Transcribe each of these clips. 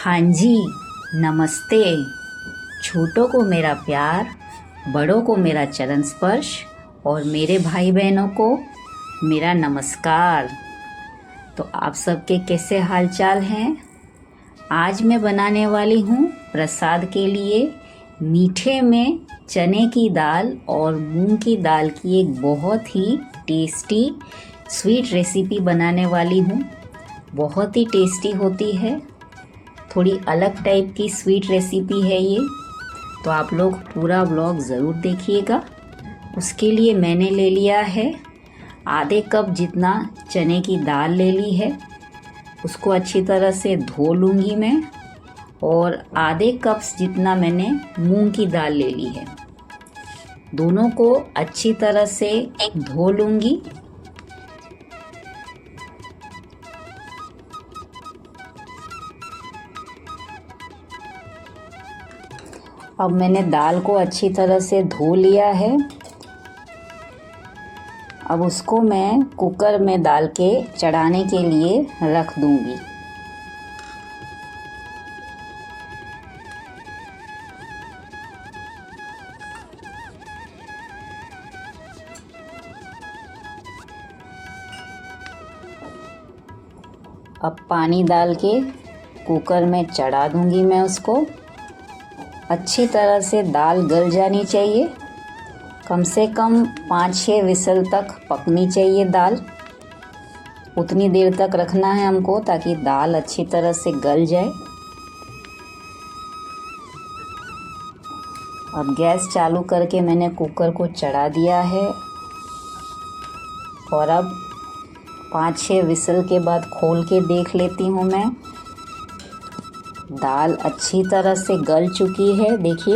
हाँ जी, नमस्ते। छोटों को मेरा प्यार, बड़ों को मेरा चरण स्पर्श और मेरे भाई बहनों को मेरा नमस्कार। तो आप सबके कैसे हालचाल हैं? आज मैं बनाने वाली हूँ प्रसाद के लिए मीठे में चने की दाल और मूंग की दाल की एक बहुत ही टेस्टी स्वीट रेसिपी बनाने वाली हूँ। बहुत ही टेस्टी होती है, थोड़ी अलग टाइप की स्वीट रेसिपी है ये। तो आप लोग पूरा व्लॉग ज़रूर देखिएगा। उसके लिए मैंने ले लिया है आधे कप जितना चने की दाल ले ली है। उसको अच्छी तरह से धो लूँगी मैं। और आधे कप जितना मैंने मूंग की दाल ले ली है। दोनों को अच्छी तरह से धो लूँगी। अब मैंने दाल को अच्छी तरह से धो लिया है। अब उसको मैं कुकर में डाल के चढ़ाने के लिए रख दूंगी। अब पानी डाल के कुकर में चढ़ा दूंगी मैं उसको। अच्छी तरह से दाल गल जानी चाहिए। कम से कम 5-6 विसल तक पकनी चाहिए दाल। उतनी देर तक रखना है हमको ताकि दाल अच्छी तरह से गल जाए। अब गैस चालू करके मैंने कुकर को चढ़ा दिया है। और अब 5-6 विसल के बाद खोल के देख लेती हूँ मैं। दाल अच्छी तरह से गल चुकी है, देखिए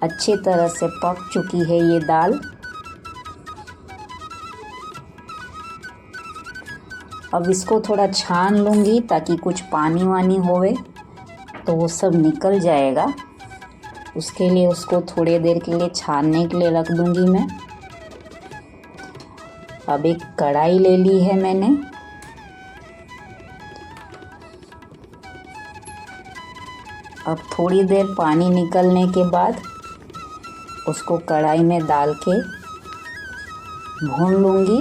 अच्छी तरह से पक चुकी है ये दाल। अब इसको थोड़ा छान लूँगी ताकि कुछ पानी वानी होवे तो वो सब निकल जाएगा। उसके लिए उसको थोड़ी देर के लिए छानने के लिए रख दूँगी मैं। अब एक कढ़ाई ले ली है मैंने। अब थोड़ी देर पानी निकलने के बाद उसको कढ़ाई में डाल के भून लूँगी।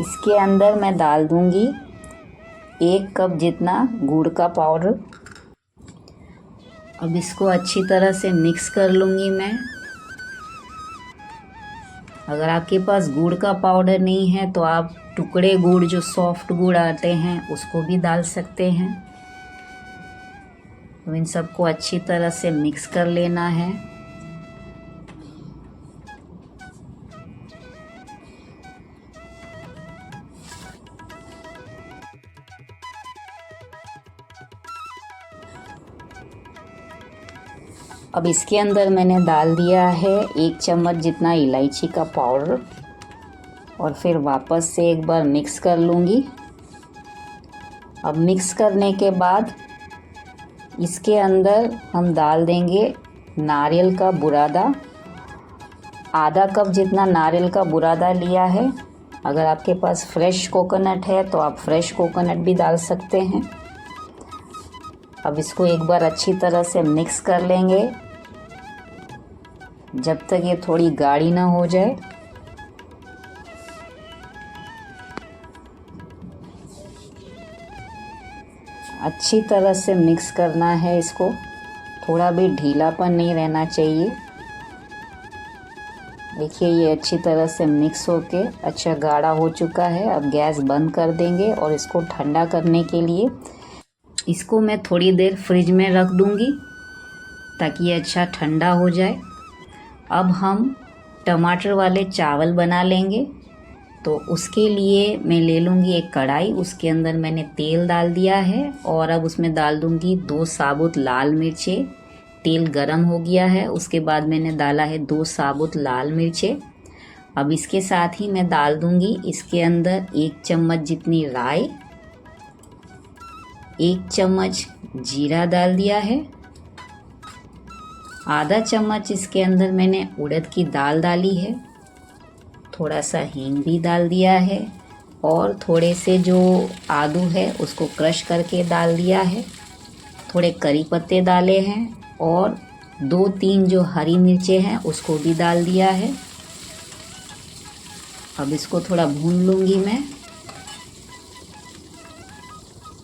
इसके अंदर मैं डाल दूँगी 1 कप जितना गुड़ का पाउडर। अब इसको अच्छी तरह से मिक्स कर लूँगी मैं। अगर आपके पास गुड़ का पाउडर नहीं है तो आप टुकड़े गुड़, जो सॉफ्ट गुड़ आते हैं, उसको भी डाल सकते हैं। तो इन सबको अच्छी तरह से मिक्स कर लेना है। अब इसके अंदर मैंने डाल दिया है 1 चम्मच जितना इलायची का पाउडर। और फिर वापस से एक बार मिक्स कर लूँगी। अब मिक्स करने के बाद इसके अंदर हम डाल देंगे नारियल का बुरादा। आधा कप जितना नारियल का बुरादा लिया है। अगर आपके पास फ्रेश कोकोनट है तो आप फ्रेश कोकोनट भी डाल सकते हैं। अब इसको एक बार अच्छी तरह से मिक्स कर लेंगे जब तक ये थोड़ी गाढ़ी ना हो जाए। अच्छी तरह से मिक्स करना है इसको, थोड़ा भी ढीलापन नहीं रहना चाहिए। देखिए ये अच्छी तरह से मिक्स होके अच्छा गाढ़ा हो चुका है। अब गैस बंद कर देंगे और इसको ठंडा करने के लिए इसको मैं थोड़ी देर फ्रिज में रख दूंगी ताकि ये अच्छा ठंडा हो जाए। अब हम टमाटर वाले चावल बना लेंगे। तो उसके लिए मैं ले लूँगी एक कढ़ाई। उसके अंदर मैंने तेल डाल दिया है और अब उसमें डाल दूँगी 2 साबुत लाल मिर्चें। तेल गरम हो गया है। उसके बाद मैंने डाला है 2 साबुत लाल मिर्चें। अब इसके साथ ही मैं डाल दूँगी इसके अंदर 1 चम्मच जितनी राई, 1 चम्मच जीरा डाल दिया है। आधा चम्मच इसके अंदर मैंने उड़द की दाल डाली है, थोड़ा सा हींग भी डाल दिया है और थोड़े से जो आदू है उसको क्रश करके डाल दिया है, थोड़े करी पत्ते डाले हैं और 2-3 जो हरी मिर्चें हैं उसको भी डाल दिया है। अब इसको थोड़ा भून लूँगी मैं।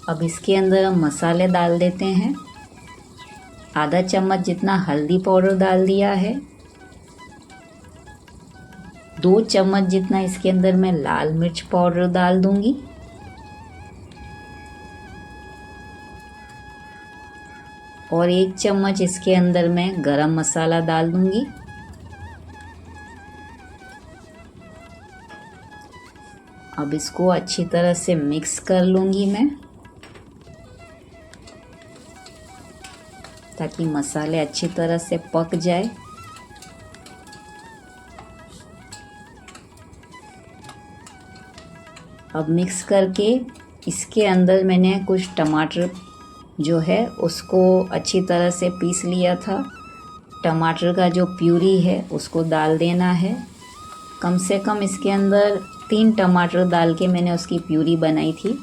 अब इसके अंदर हम मसाले डाल देते हैं। आधा चम्मच जितना हल्दी पाउडर डाल दिया है, 2 चम्मच जितना इसके अंदर मैं लाल मिर्च पाउडर डाल दूंगी और 1 चम्मच इसके अंदर मैं गरम मसाला डाल दूंगी। अब इसको अच्छी तरह से मिक्स कर लूंगी मैं, ताकि मसाले अच्छी तरह से पक जाए। अब मिक्स करके इसके अंदर मैंने कुछ टमाटर जो है उसको अच्छी तरह से पीस लिया था। टमाटर का जो प्यूरी है उसको डाल देना है। कम से कम इसके अंदर 3 टमाटर डाल के मैंने उसकी प्यूरी बनाई थी,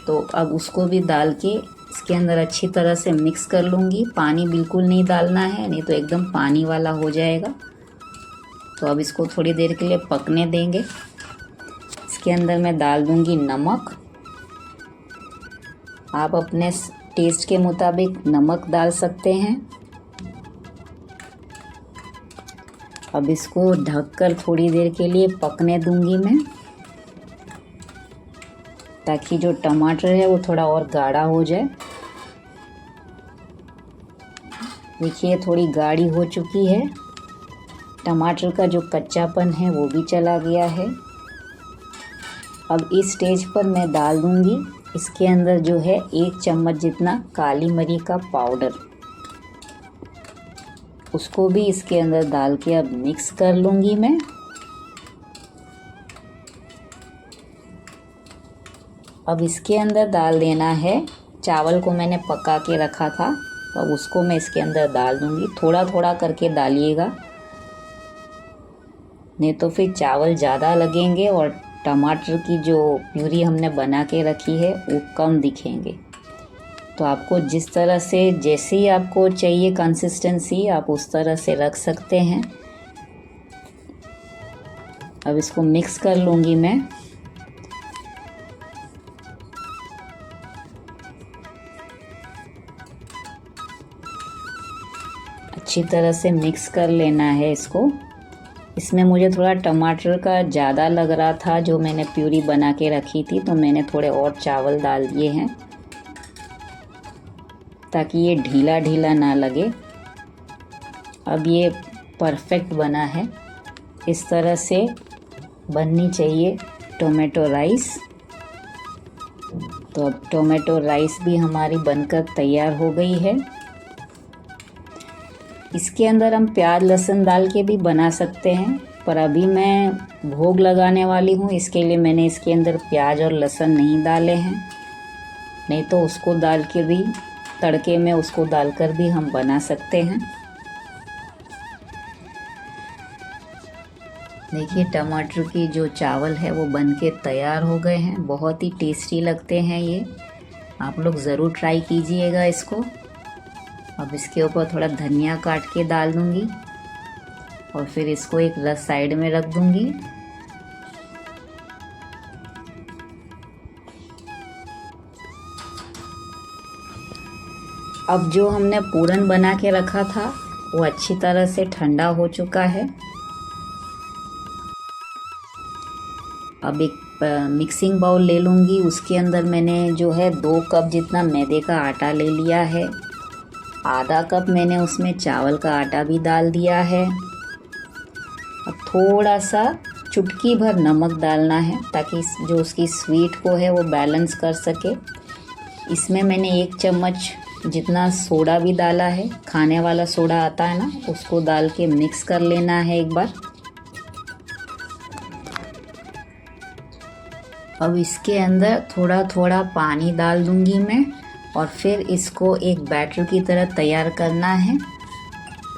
तो अब उसको भी डाल के इसके अंदर अच्छी तरह से मिक्स कर लूँगी। पानी बिल्कुल नहीं डालना है, नहीं तो एकदम पानी वाला हो जाएगा। तो अब इसको थोड़ी देर के लिए पकने देंगे। इसके अंदर मैं डाल दूँगी नमक। आप अपने टेस्ट के मुताबिक नमक डाल सकते हैं। अब इसको ढककर थोड़ी देर के लिए पकने दूंगी मैं, ताकि जो टमाटर है वो थोड़ा और गाढ़ा हो जाए। देखिए थोड़ी गाढ़ी हो चुकी है, टमाटर का जो कच्चापन है वो भी चला गया है। अब इस स्टेज पर मैं डाल दूंगी इसके अंदर जो है 1 चम्मच जितना काली मिर्च का पाउडर, उसको भी इसके अंदर डाल के अब मिक्स कर लूँगी मैं। अब इसके अंदर डाल देना है चावल को मैंने पका के रखा था, तो अब उसको मैं इसके अंदर डाल दूँगी। थोड़ा थोड़ा करके डालिएगा, नहीं तो फिर चावल ज़्यादा लगेंगे और टमाटर की जो प्यूरी हमने बना के रखी है वो कम दिखेंगे। तो आपको जिस तरह से जैसे ही आपको चाहिए कंसिस्टेंसी, आप उस तरह से रख सकते हैं। अब इसको मिक्स कर लूँगी मैं। अच्छी तरह से मिक्स कर लेना है इसको। इसमें मुझे थोड़ा टमाटर का ज़्यादा लग रहा था जो मैंने प्यूरी बना के रखी थी, तो मैंने थोड़े और चावल डाल दिए हैं ताकि ये ढीला ढीला ना लगे। अब ये परफेक्ट बना है, इस तरह से बननी चाहिए टोमेटो राइस। तो अब टोमेटो राइस भी हमारी बनकर तैयार हो गई है। इसके अंदर हम प्याज लहसुन डाल के भी बना सकते हैं, पर अभी मैं भोग लगाने वाली हूँ, इसके लिए मैंने इसके अंदर प्याज और लहसुन नहीं डाले हैं। नहीं तो उसको डाल के भी तड़के में उसको डालकर भी हम बना सकते हैं। देखिए टमाटर की जो चावल है वो बनके तैयार हो गए हैं। बहुत ही टेस्टी लगते हैं ये, आप लोग ज़रूर ट्राई कीजिएगा इसको। अब इसके ऊपर थोड़ा धनिया काट के डाल दूँगी और फिर इसको एक रस साइड में रख दूँगी। अब जो हमने पूरन बना के रखा था वो अच्छी तरह से ठंडा हो चुका है। अब एक मिक्सिंग बाउल ले लूँगी, उसके अंदर मैंने जो है 2 कप जितना मैदे का आटा ले लिया है। आधा कप मैंने उसमें चावल का आटा भी डाल दिया है। अब थोड़ा सा चुटकी भर नमक डालना है ताकि जो उसकी स्वीट को है वो बैलेंस कर सके। इसमें मैंने 1 चम्मच जितना सोडा भी डाला है, खाने वाला सोडा आता है ना, उसको डाल के मिक्स कर लेना है एक बार। अब इसके अंदर थोड़ा थोड़ा पानी डाल दूंगी मैं और फिर इसको एक बैटर की तरह तैयार करना है।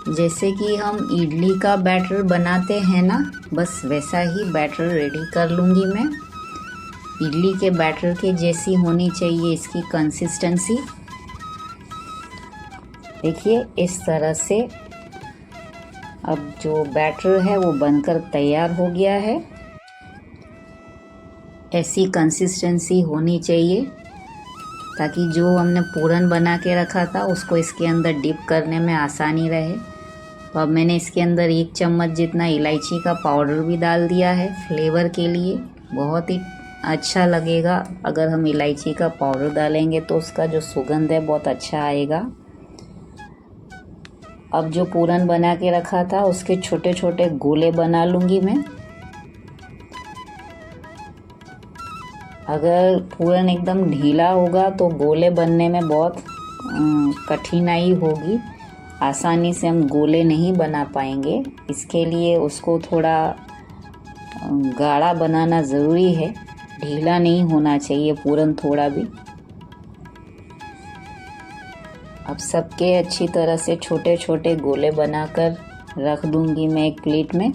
जैसे कि हम इडली का बैटर बनाते हैं ना, बस वैसा ही बैटर रेडी कर लूँगी मैं। इडली के बैटर के जैसी होनी चाहिए इसकी कंसिस्टेंसी। देखिए इस तरह से अब जो बैटर है वो बनकर तैयार हो गया है। ऐसी कंसिस्टेंसी होनी चाहिए ताकि जो हमने पूरन बना के रखा था उसको इसके अंदर डिप करने में आसानी रहे। तो अब मैंने इसके अंदर 1 चम्मच जितना इलायची का पाउडर भी डाल दिया है फ्लेवर के लिए। बहुत ही अच्छा लगेगा अगर हम इलायची का पाउडर डालेंगे तो उसका जो सुगंध है बहुत अच्छा आएगा। अब जो पूरन बना के रखा था उसके छोटे छोटे गोले बना लूँगी मैं। अगर पूरन एकदम ढीला होगा तो गोले बनने में बहुत कठिनाई होगी, आसानी से हम गोले नहीं बना पाएंगे। इसके लिए उसको थोड़ा गाढ़ा बनाना ज़रूरी है, ढीला नहीं होना चाहिए पूरन थोड़ा भी। अब सबके अच्छी तरह से छोटे छोटे गोले बनाकर रख दूंगी मैं एक प्लेट में।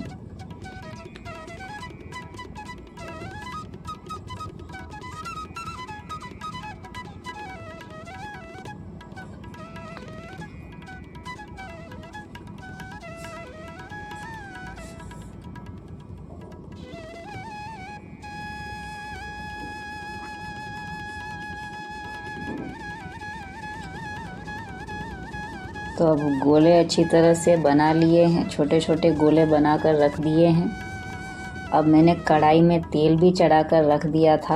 तो अब गोले अच्छी तरह से बना लिए हैं, छोटे छोटे गोले बनाकर रख दिए हैं। अब मैंने कढ़ाई में तेल भी चढ़ाकर रख दिया था।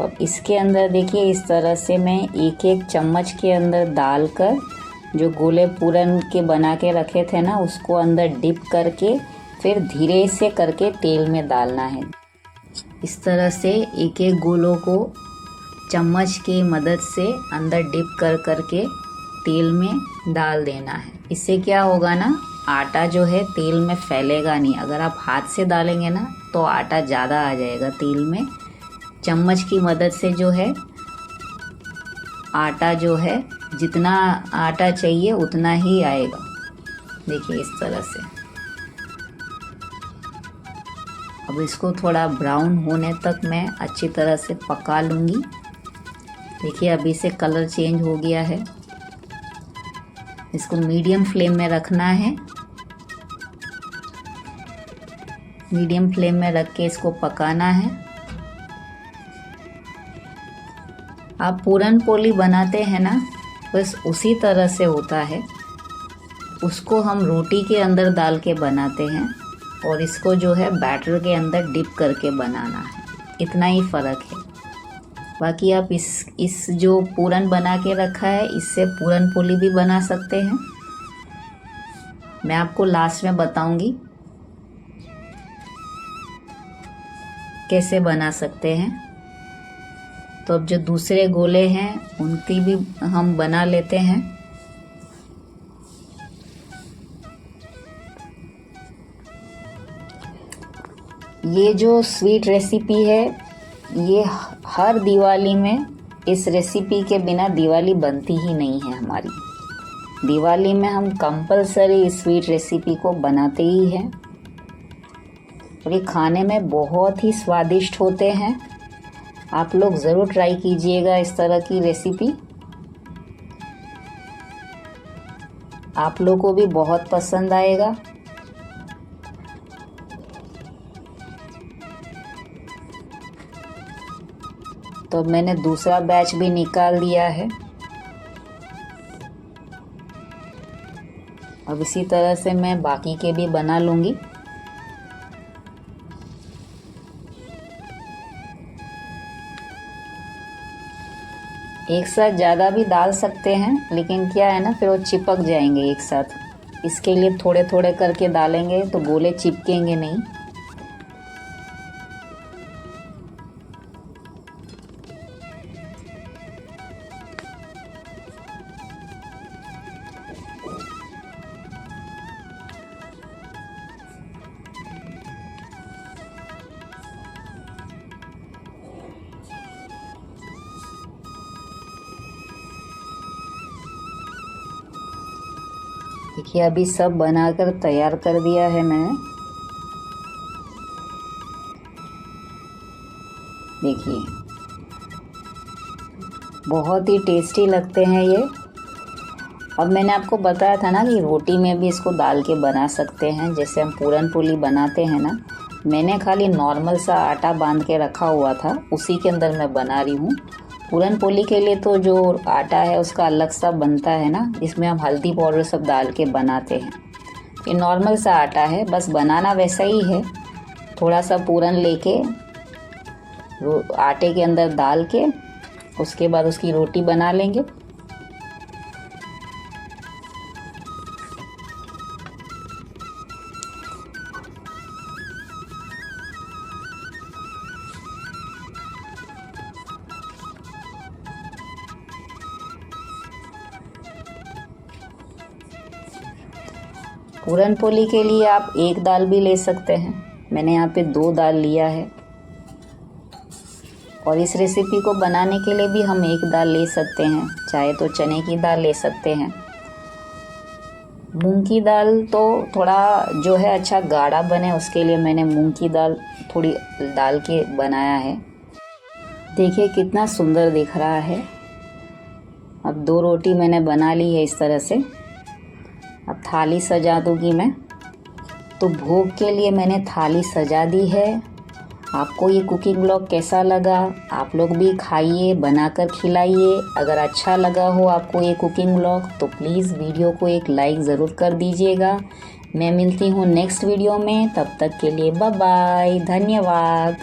अब इसके अंदर देखिए इस तरह से मैं एक एक चम्मच के अंदर डालकर जो गोले पूरन के बना के रखे थे ना उसको अंदर डिप करके फिर धीरे से करके तेल में डालना है। इस तरह से एक एक गोलों को चम्मच की मदद से अंदर डिप कर करके तेल में डाल देना है। इससे क्या होगा ना, आटा जो है तेल में फैलेगा नहीं। अगर आप हाथ से डालेंगे ना तो आटा ज़्यादा आ जाएगा तेल में। चम्मच की मदद से जो है आटा जो है जितना आटा चाहिए उतना ही आएगा। देखिए इस तरह से। अब इसको थोड़ा ब्राउन होने तक मैं अच्छी तरह से पका लूँगी। देखिए अभी से कलर चेंज हो गया है। इसको मीडियम फ्लेम में रखना है। मीडियम फ्लेम में रख के इसको पकाना है। आप पूरन पोली बनाते हैं ना, बस उसी तरह से होता है। उसको हम रोटी के अंदर डाल के बनाते हैं और इसको जो है बैटर के अंदर डिप करके बनाना है, इतना ही फ़र्क है। बाकी आप इस जो पूरन बना के रखा है इससे पूरन पोली भी बना सकते हैं। मैं आपको लास्ट में बताऊंगी कैसे बना सकते हैं। तो अब जो दूसरे गोले हैं उनकी भी हम बना लेते हैं। ये जो स्वीट रेसिपी है ये हर दिवाली में, इस रेसिपी के बिना दिवाली बनती ही नहीं है हमारी। दिवाली में हम कंपलसरी स्वीट रेसिपी को बनाते ही हैं और ये खाने में बहुत ही स्वादिष्ट होते हैं। आप लोग ज़रूर ट्राई कीजिएगा इस तरह की रेसिपी, आप लोग को भी बहुत पसंद आएगा। तो मैंने दूसरा बैच भी निकाल दिया है। अब इसी तरह से मैं बाकी के भी बना लूँगी। एक साथ ज़्यादा भी डाल सकते हैं, लेकिन क्या है ना फिर वो चिपक जाएंगे एक साथ। इसके लिए थोड़े थोड़े करके डालेंगे तो गोले चिपकेंगे नहीं। देखिए अभी सब बनाकर तैयार कर दिया है मैंने। देखिए बहुत ही टेस्टी लगते हैं ये। और मैंने आपको बताया था ना कि रोटी में भी इसको डाल के बना सकते हैं, जैसे हम पूरन पोली बनाते हैं ना। मैंने खाली नॉर्मल सा आटा बांध के रखा हुआ था, उसी के अंदर मैं बना रही हूँ। पूरन पोली के लिए तो जो आटा है उसका अलग सा बनता है ना, इसमें हम हल्दी पाउडर सब डाल के बनाते हैं। ये नॉर्मल सा आटा है, बस बनाना वैसा ही है। थोड़ा सा पूरन लेके आटे के अंदर डाल के उसके बाद उसकी रोटी बना लेंगे। पूरन पोली के लिए आप एक दाल भी ले सकते हैं, मैंने यहाँ पे 2 दाल लिया है। और इस रेसिपी को बनाने के लिए भी हम एक दाल ले सकते हैं, चाहे तो चने की दाल ले सकते हैं। मूंग की दाल तो थोड़ा जो है अच्छा गाढ़ा बने, उसके लिए मैंने मूंग की दाल थोड़ी डाल के बनाया है। देखिए कितना सुंदर दिख रहा है। अब 2 रोटी मैंने बना ली है इस तरह से। अब थाली सजा दूंगी मैं। तो भोग के लिए मैंने थाली सजा दी है। आपको ये कुकिंग व्लॉग कैसा लगा? आप लोग भी खाइए, बनाकर खिलाइए। अगर अच्छा लगा हो आपको ये कुकिंग व्लॉग तो प्लीज़ वीडियो को एक लाइक ज़रूर कर दीजिएगा। मैं मिलती हूँ नेक्स्ट वीडियो में, तब तक के लिए बाय बाय, धन्यवाद।